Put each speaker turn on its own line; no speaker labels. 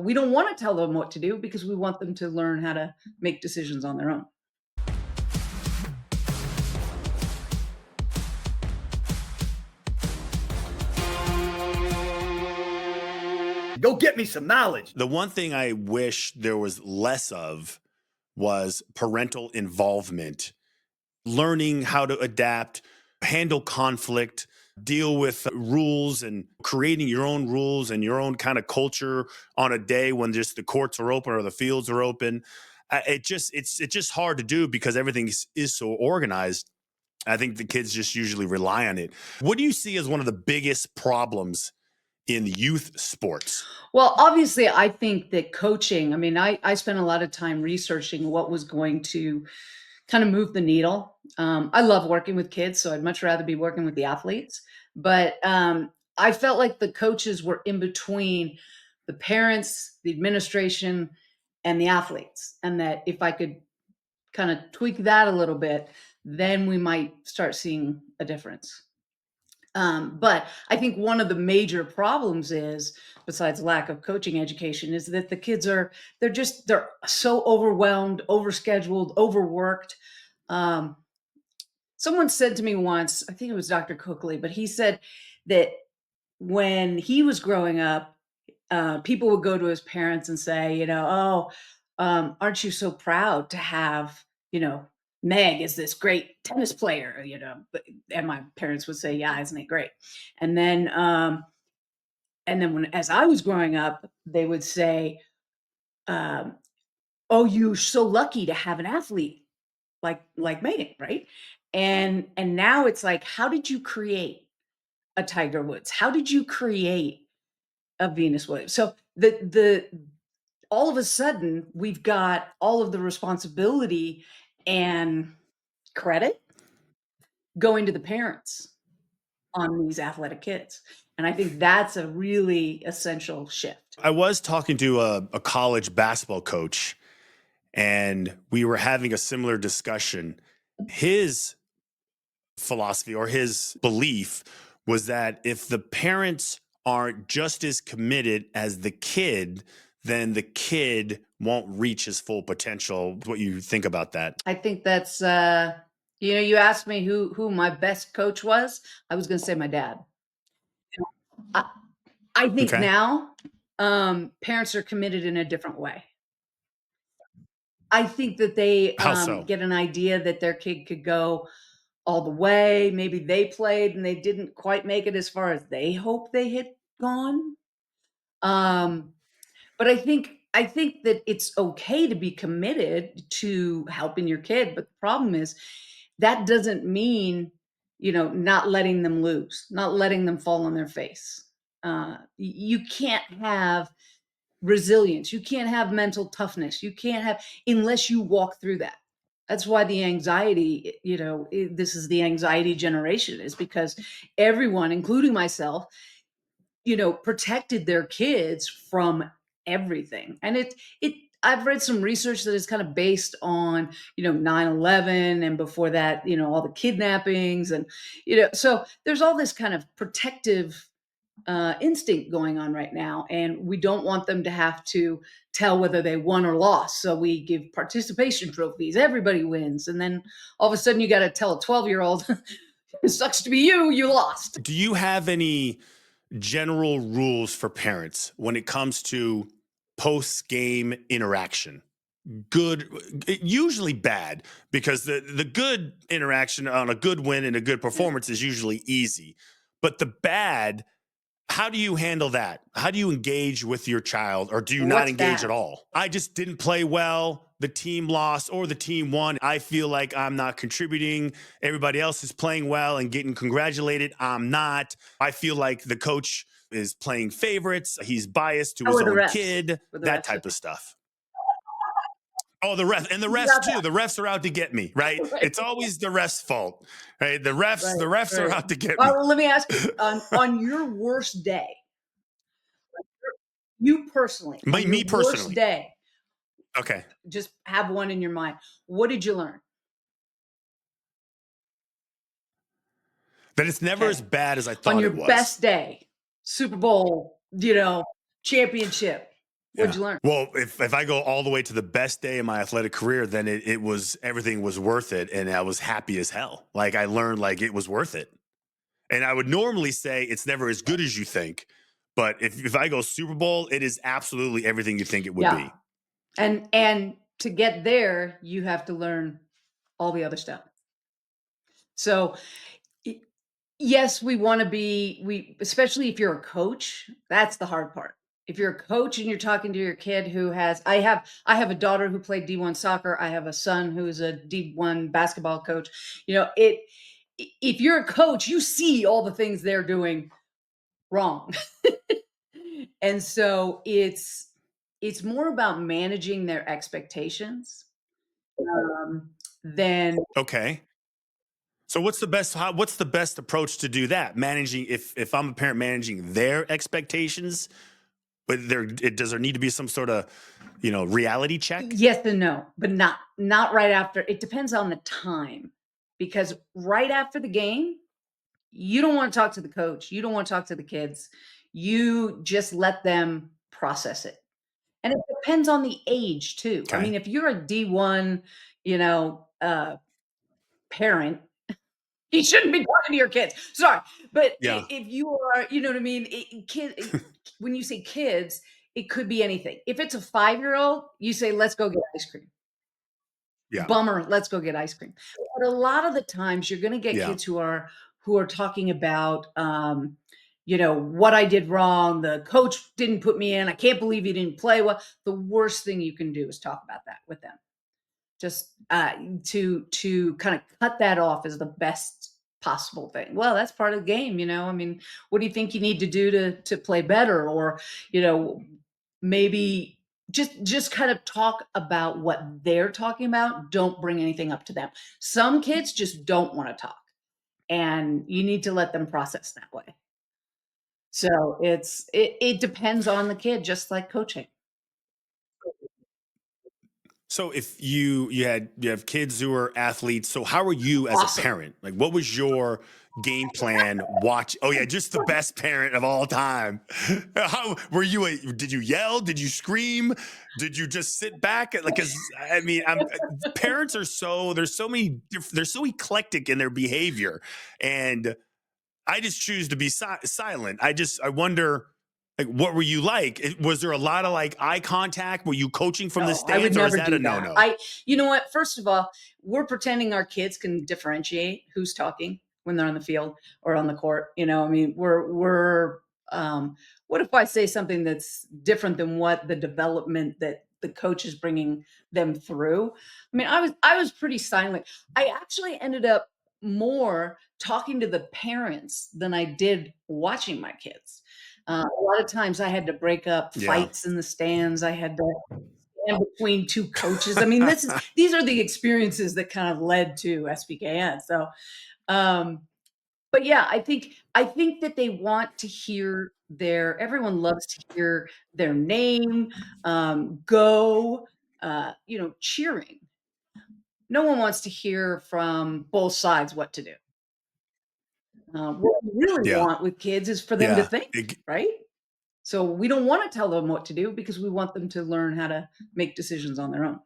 We don't want to tell them what to do because we want them to learn how to make decisions on their own.
Go get me some knowledge.
The one thing I wish there was less of was parental involvement, learning how to adapt, handle conflict, deal with rules and creating your own rules and your own kind of culture on a day when just the courts are open or the fields are open. It's just hard to do because everything is so organized. I think the kids just usually rely on it. What do you see as one of the biggest problems in youth sports?
Well, obviously, I think that coaching, I mean, I spent a lot of time researching what was going to kind of move the needle. I love working with kids, so I'd much rather be working with the athletes. But I felt like the coaches were in between the parents, the administration, and the athletes. And that if I could kind of tweak that a little bit, then we might start seeing a difference. But I think one of the major problems is, besides lack of coaching education, is that the kids they're so overwhelmed, overscheduled, overworked. Um, Someone said to me once, I think it was Dr. Cookley, but he said that when he was growing up, people would go to his parents and say, aren't you so proud to have, Meg is this great tennis player, and my parents would say, yeah, isn't it great? And then, as I was growing up, they would say, um, oh, you're so lucky to have an athlete like Megan, right? And now it's like, how did you create a Tiger Woods? How did you create a Venus Williams? So the all of a sudden we've got all of the responsibility and credit going to the parents on these athletic kids. And I think that's a really essential shift.
I was talking to a college basketball coach, and we were having a similar discussion. His philosophy or his belief was that if the parents aren't just as committed as the kid, then the kid won't reach his full potential. What you think about that?
I think that's you asked me who my best coach was. I was going to say my dad. I, I think
Okay.
now parents are committed in a different way. I think that they
How so?
get an idea that their kid could go all the way. Maybe they played and they didn't quite make it as far as they hoped they had gone. Um, but I think that it's okay to be committed to helping your kid. But the problem is that doesn't mean, not letting them lose, not letting them fall on their face. You can't have resilience. You can't have mental toughness. You can't have unless you walk through that. That's why the anxiety, this is the anxiety generation, is because everyone, including myself, protected their kids from everything. And I've read some research that is kind of based on, 9/11 and before that, all the kidnappings and, so there's all this kind of protective instinct going on right now, and we don't want them to have to tell whether they won or lost. So we give participation trophies. Everybody wins, and then all of a sudden you got to tell a 12-year-old, "It sucks to be you. You lost."
Do you have any general rules for parents when it comes to post game interaction? Good, usually bad, because the good interaction on a good win and a good performance is usually easy. But the bad, how do you handle that? How do you engage with your child, or do you not
What's
engage
bad?
at all? I just didn't play well. The team lost or the team won. I feel like I'm not contributing. Everybody else is playing well and getting congratulated. I'm not. I feel like the coach is playing favorites. He's biased to
How
his
are the
own
refs?
kid,
Were the
that
refs
type of
okay?
stuff. Oh, the ref and the
You
refs
got
too. The refs are out to get me, right?
that right.
It's always the refs' fault, right? The refs are
Right.
out to get
Well,
me.
let me ask you, on your worst day, you personally, on your
Me
worst
personally.
day,
Okay.
just have one in your mind. What did you learn?
That it's never as
Okay.
bad as I
On
thought
your
it was.
best day, Super Bowl, championship. What'd
Yeah.
you learn?
Well, if I go all the way to the best day of my athletic career, then it was everything was worth it, and I was happy as hell. Like I learned like it was worth it. And I would normally say it's never as good as you think, but if I go Super Bowl, it is absolutely everything you think it would
Yeah.
be.
And to get there, you have to learn all the other stuff. So, y yes, we wanna be we especially if you're a coach, that's the hard part. If you're a coach and you're talking to your kid who has I have a daughter who played D1 soccer, I have a son who's a D1 basketball coach. You know, if you're a coach, you see all the things they're doing wrong. And so it's more about managing their expectations, um, than
Okay. So what's the best approach to do that? Managing if I'm a parent managing their expectations, but does there need to be some sort of, reality check?
yes and no, but not right after. It depends on the time, because right after the game, you don't wanna talk to the coach, you don't wanna talk to the kids. You just let them process it. And it depends on the age too. I
Okay.
mean, if you're a D1, you know, parent, you shouldn't be talking to your kids. Sorry, but
Yeah.
if you are, you know what I mean. When you say kids, it could be anything. If it's a 5-year-old, you say, "Let's go get ice cream."
Yeah.
Bummer, let's go get ice cream. But a lot of the times, you're going to get
Yeah.
kids who are talking about, what I did wrong. The coach didn't put me in. I can't believe he didn't play well. The worst thing you can do is talk about that with them. Just, to kinda cut that off is the best possible thing. Well, that's part of the game, I mean, what do you think you need to do to play better? Or, you know, maybe just kind of talk about what they're talking about, don't bring anything up to them. Some kids just don't wanna talk, and you need to let them process that way. So, it depends on the kid, just like coaching.
So if you have kids who are athletes, so how are you as a
Awesome.
parent? Like what was your game plan watch? Oh yeah, just the best parent of all time. How were you did you yell? Did you scream? Did you just sit back? Like cuz I mean, parents are there's so many they're so eclectic in their behavior, and I just choose to be silent. I wonder, like, what were you like? Was there a lot of like eye contact? Were you coaching from the
No, I would
stands, or is
never
that a
do
no
that.
no?
You know what? First of all, we're pretending our kids can differentiate who's talking when they're on the field or on the court. I mean, um, what if I say something that's different than what the development that the coach is bringing them through? I mean, I was pretty silent. I actually ended up more talking to the parents than I did watching my kids. A lot of times I had to break up
Yeah.
fights in the stands. I had to stand between 2 coaches. I mean, these are the experiences that kind of led to SBKN. So, um, but yeah, I think that they want to hear everyone loves to hear their name, go, cheering. No one wants to hear from both sides what to do. What we really
Yeah.
want with kids is for them to
Yeah.
think, right? So we don't wanna tell them what to do because we want them to learn how to make decisions on their own.